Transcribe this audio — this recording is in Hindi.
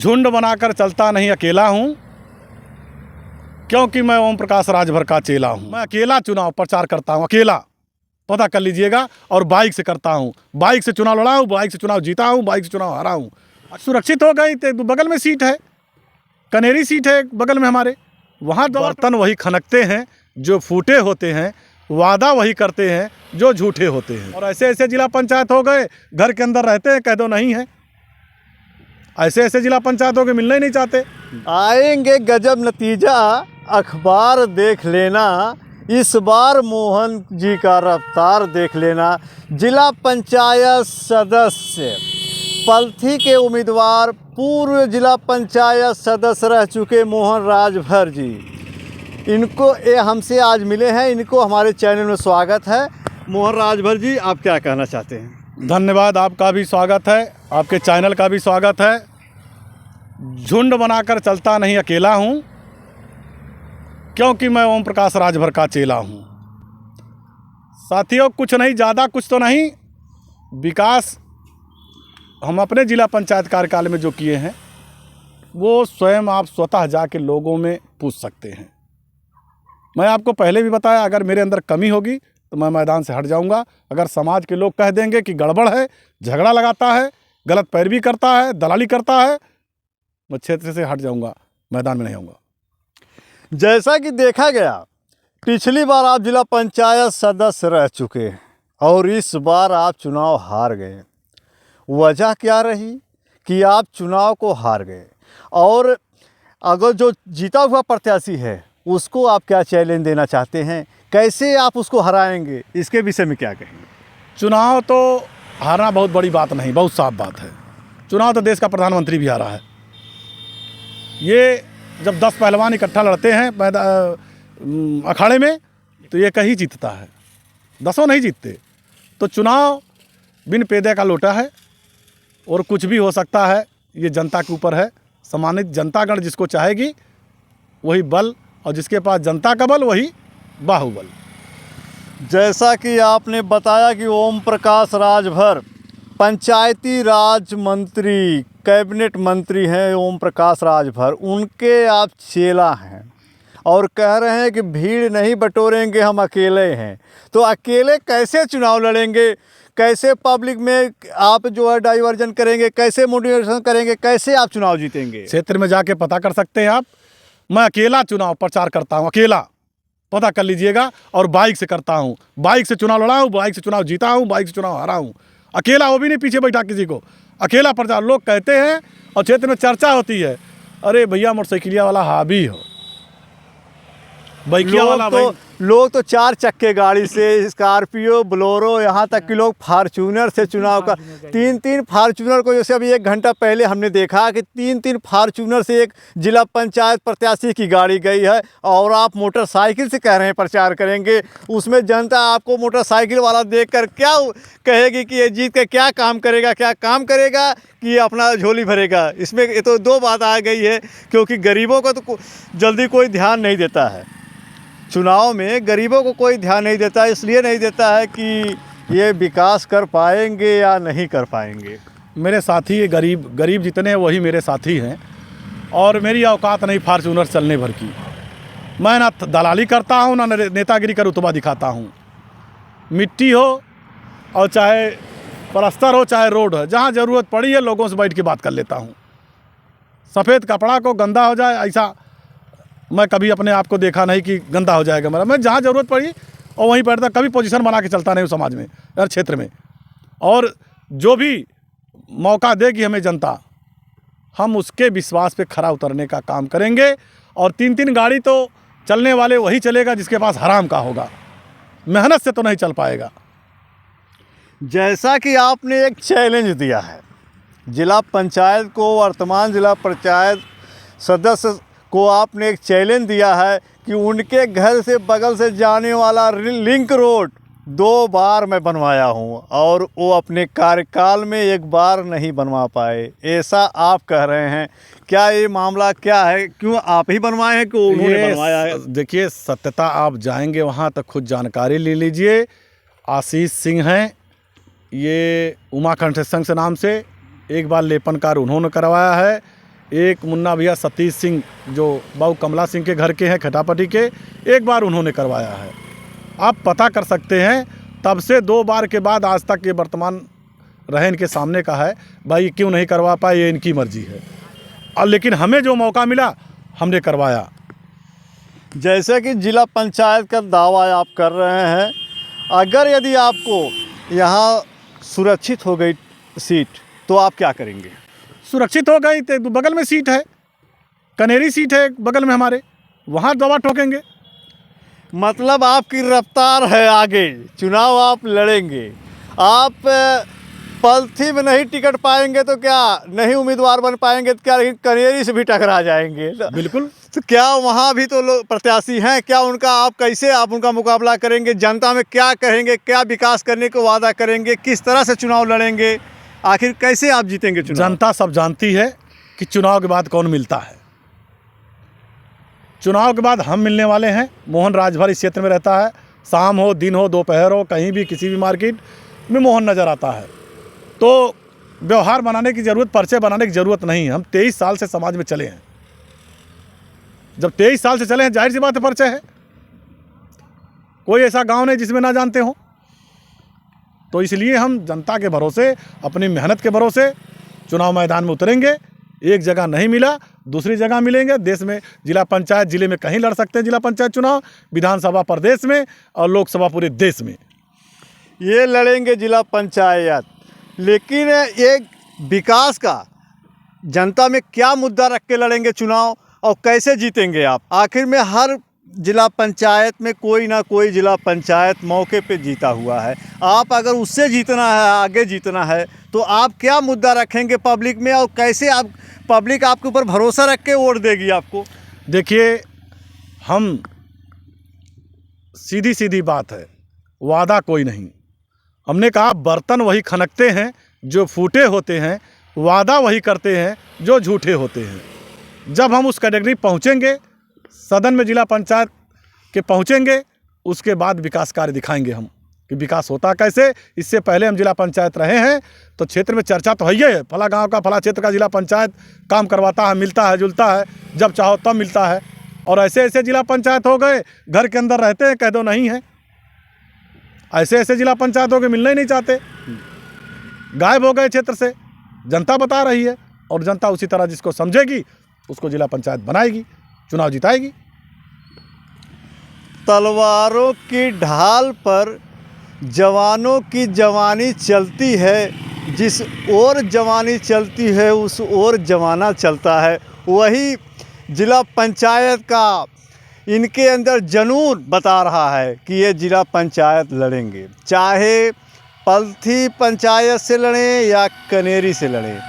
झुंड बनाकर चलता नहीं अकेला हूँ, क्योंकि मैं ओम प्रकाश राजभर का चेला हूँ। मैं अकेला चुनाव प्रचार करता हूँ, अकेला, पता कर लीजिएगा। और बाइक से करता हूँ, बाइक से चुनाव लड़ा हूँ, बाइक से चुनाव जीता हूँ, बाइक से चुनाव हारा हूँ। सुरक्षित हो गई तो बगल में सीट है, कनेरी सीट है बगल में हमारे, वहाँ बर्तन वही खनकते हैं जो फूटे होते हैं, वादा वही करते हैं जो झूठे होते हैं। और ऐसे ऐसे जिला पंचायत हो गए, घर के अंदर रहते हैं, कह दो नहीं है। ऐसे ऐसे जिला पंचायतों के मिलना ही नहीं चाहते। आएंगे गजब नतीजा, अखबार देख लेना, इस बार मोहन जी का रफ्तार देख लेना। जिला पंचायत सदस्य पलथी के उम्मीदवार पूर्व जिला पंचायत सदस्य रह चुके मोहन राजभर जी, इनको ये हमसे आज मिले हैं। इनको हमारे चैनल में स्वागत है। मोहन राजभर जी, आप क्या कहना चाहते हैं? धन्यवाद, आपका भी स्वागत है, आपके चैनल का भी स्वागत है। झुंड बनाकर चलता नहीं अकेला हूँ, क्योंकि मैं ओम प्रकाश राजभर का चेला हूँ। साथियों, कुछ नहीं, ज़्यादा कुछ तो नहीं, विकास हम अपने जिला पंचायत कार्यकाल में जो किए हैं वो स्वयं आप स्वतः जाके लोगों में पूछ सकते हैं। मैं आपको पहले भी बताया, अगर मेरे अंदर कमी होगी तो मैं मैदान से हट जाऊंगा। अगर समाज के लोग कह देंगे कि गड़बड़ है, झगड़ा लगाता है, गलत पैरवी करता है, दलाली करता है, मैं क्षेत्र से हट जाऊंगा, मैदान में नहीं आऊँगा। जैसा कि देखा गया, पिछली बार आप जिला पंचायत सदस्य रह चुके हैं और इस बार आप चुनाव हार गए। वजह क्या रही कि आप चुनाव को हार गए? और अगर जो जीता हुआ प्रत्याशी है उसको आप क्या चैलेंज देना चाहते हैं? कैसे आप उसको हराएंगे, इसके विषय में क्या कहेंगे? चुनाव तो हारना बहुत बड़ी बात नहीं, बहुत साफ बात है। चुनाव तो देश का प्रधानमंत्री भी हारा है। ये जब 10 पहलवान इकट्ठा लड़ते हैं अखाड़े में तो एक ही जीतता है, 10 नहीं जीतते। तो चुनाव बिन पेदे का लोटा है और कुछ भी हो सकता है, ये जनता के ऊपर है। सम्मानित जनतागण जिसको चाहेगी वही बल, और जिसके पास जनता का बल वही बाहुबल। जैसा कि आपने बताया कि ओम प्रकाश राजभर पंचायती राज मंत्री, कैबिनेट मंत्री हैं ओम प्रकाश राजभर, उनके आप चेला हैं और कह रहे हैं कि भीड़ नहीं बटोरेंगे, हम अकेले हैं। तो अकेले कैसे चुनाव लड़ेंगे? कैसे पब्लिक में आप जो है डाइवर्जन करेंगे? कैसे मोटिवेशन करेंगे? कैसे आप चुनाव जीतेंगे? क्षेत्र में जाके पता कर सकते हैं आप। मैं अकेला चुनाव प्रचार करता हूँ, अकेला, पता कर लीजिएगा। और बाइक से करता हूँ, बाइक से चुनाव लड़ा हूँ, बाइक से चुनाव जीता हूँ, बाइक से चुनाव हारा हूँ। अकेला, वो भी नहीं पीछे बैठा किसी को, अकेला प्रचार। लोग कहते हैं और क्षेत्र में चर्चा होती है, अरे भैया मोटरसाइकिलिया वाला हावी हो, बाइकिया वाला। लोग तो 4 चक्के गाड़ी से, स्कॉर्पियो, बोलेरो, यहाँ तक कि लोग फार्चूनर से चुनाव का 3-3 फार्चूनर को, जैसे अभी 1 घंटा पहले हमने देखा कि 3-3 फार्चूनर से एक जिला पंचायत प्रत्याशी की गाड़ी गई है। और आप मोटरसाइकिल से कह रहे हैं प्रचार करेंगे। उसमें जनता आपको मोटरसाइकिल वाला देखकर क्या कहेगी कि ये जीत के क्या काम करेगा, क्या काम करेगा कि अपना झोली भरेगा? इसमें ये तो 2 बात आ गई है, क्योंकि गरीबों को तो जल्दी कोई ध्यान नहीं देता है। चुनाव में गरीबों को कोई ध्यान नहीं देता, इसलिए नहीं देता है कि ये विकास कर पाएंगे या नहीं कर पाएंगे। मेरे साथी ये गरीब जितने हैं वही मेरे साथी हैं, और मेरी औकात नहीं फार्चूनर चलने भर की। मैं ना दलाली करता हूँ, ना नेतागिरी का रुतबा दिखाता हूँ। मिट्टी हो और चाहे पलस्तर हो, चाहे रोड हो, जहाँ ज़रूरत पड़ी है लोगों से बैठ के बात कर लेता हूँ। सफ़ेद कपड़ा को गंदा हो जाए ऐसा मैं कभी अपने आप को देखा नहीं कि गंदा हो जाएगा मेरा। मैं जहाँ ज़रूरत पड़ी और वहीं बैठता, कभी पोजीशन बना के चलता नहीं हूँ समाज में, हर क्षेत्र में। और जो भी मौका देगी हमें जनता, हम उसके विश्वास पे खरा उतरने का काम करेंगे। और 3-3 गाड़ी तो चलने वाले वही चलेगा जिसके पास हराम का होगा, मेहनत से तो नहीं चल पाएगा। जैसा कि आपने एक चैलेंज दिया है जिला पंचायत को, वर्तमान जिला पंचायत सदस्य को आपने एक चैलेंज दिया है कि उनके घर से बगल से जाने वाला लिंक रोड 2 बार मैं बनवाया हूं और वो अपने कार्यकाल में 1 बार नहीं बनवा पाए, ऐसा आप कह रहे हैं। क्या ये मामला क्या है? क्यों आप ही बनवाए हैं कि उन्होंने बनवाया है? देखिए, सत्यता आप जाएंगे वहाँ तक खुद जानकारी ले लीजिए। आशीष सिंह हैं, ये उमा कंस्ट्रक्शन से नाम से, एक बार लेपन कार्य उन्होंने करवाया है। एक मुन्ना भैया सतीश सिंह जो बाबू कमला सिंह के घर के हैं खटापटी के, एक बार उन्होंने करवाया है। आप पता कर सकते हैं, तब से 2 बार के बाद आज तक ये वर्तमान रहे इनके सामने का है। भाई क्यों नहीं करवा पाए, ये इनकी मर्जी है। और लेकिन हमें जो मौका मिला हमने करवाया। जैसे कि जिला पंचायत का दावा आप कर रहे हैं, अगर यदि आपको यहाँ सुरक्षित हो गई सीट तो आप क्या करेंगे? सुरक्षित हो गई तो बगल में सीट है, कनेरी सीट है बगल में हमारे, वहाँ दवा ठोकेंगे। मतलब आपकी रफ्तार है आगे, चुनाव आप लड़ेंगे। आप पलथी में नहीं टिकट पाएंगे तो क्या नहीं उम्मीदवार बन पाएंगे तो क्या, लेकिन कनेरी से भी टकरा जाएंगे। बिल्कुल। तो क्या वहाँ भी तो लोग प्रत्याशी हैं, क्या उनका आप कैसे आप उनका मुकाबला करेंगे? जनता में क्या कहेंगे, क्या विकास करने को वादा करेंगे, किस तरह से चुनाव लड़ेंगे, आखिर कैसे आप जीतेंगे चुनाव? जनता सब जानती है कि चुनाव के बाद कौन मिलता है। चुनाव के बाद हम मिलने वाले हैं। मोहन राजभर इस क्षेत्र में रहता है, शाम हो दिन हो दोपहर हो कहीं भी किसी भी मार्केट में मोहन नज़र आता है। तो व्यवहार बनाने की ज़रूरत, पर्चे बनाने की ज़रूरत नहीं है। हम 23 साल से समाज में चले हैं। जब 23 साल से चले हैं, जाहिर सी बात है पर्चे है। कोई ऐसा गांव नहीं जिसमें ना जानते हो। तो इसलिए हम जनता के भरोसे, अपनी मेहनत के भरोसे चुनाव मैदान में उतरेंगे। एक जगह नहीं मिला दूसरी जगह मिलेंगे। देश में जिला पंचायत, जिले में कहीं लड़ सकते हैं जिला पंचायत चुनाव, विधानसभा प्रदेश में और लोकसभा पूरे देश में। ये लड़ेंगे जिला पंचायत, लेकिन एक विकास का जनता में क्या मुद्दा रख के लड़ेंगे चुनाव और कैसे जीतेंगे आप? आखिर में हर जिला पंचायत में कोई ना कोई जिला पंचायत मौके पे जीता हुआ है। आप अगर उससे जीतना है, आगे जीतना है, तो आप क्या मुद्दा रखेंगे पब्लिक में और कैसे आप पब्लिक आपके ऊपर भरोसा रख के वोट देगी आपको? देखिए, हम सीधी सीधी बात है, वादा कोई नहीं। हमने कहा बर्तन वही खनकते हैं जो फूटे होते हैं, वादा वही करते हैं जो झूठे होते हैं। जब हम उस कैटेगरी पहुँचेंगे, सदन में जिला पंचायत के पहुँचेंगे, उसके बाद विकास कार्य दिखाएंगे हम कि विकास होता कैसे। इससे पहले हम जिला पंचायत रहे हैं तो क्षेत्र में चर्चा तो है ही है, फला गांव का फला क्षेत्र का जिला पंचायत काम करवाता है, मिलता है जुलता है, जब चाहो तब मिलता है। और ऐसे ऐसे जिला पंचायत हो गए, घर के अंदर रहते हैं, कह दो नहीं है। ऐसे ऐसे जिला पंचायत हो गए, मिलना ही नहीं चाहते, गायब हो गए क्षेत्र से। जनता बता रही है और जनता उसी तरह जिसको समझेगी उसको जिला पंचायत बनाएगी, चुनाव जिताएगी। तलवारों की ढाल पर जवानों की जवानी चलती है, जिस ओर जवानी चलती है उस ओर जमाना चलता है। वही जिला पंचायत का इनके अंदर जुनून बता रहा है कि ये जिला पंचायत लड़ेंगे, चाहे पलथी पंचायत से लड़ें या कनेरी से लड़ें।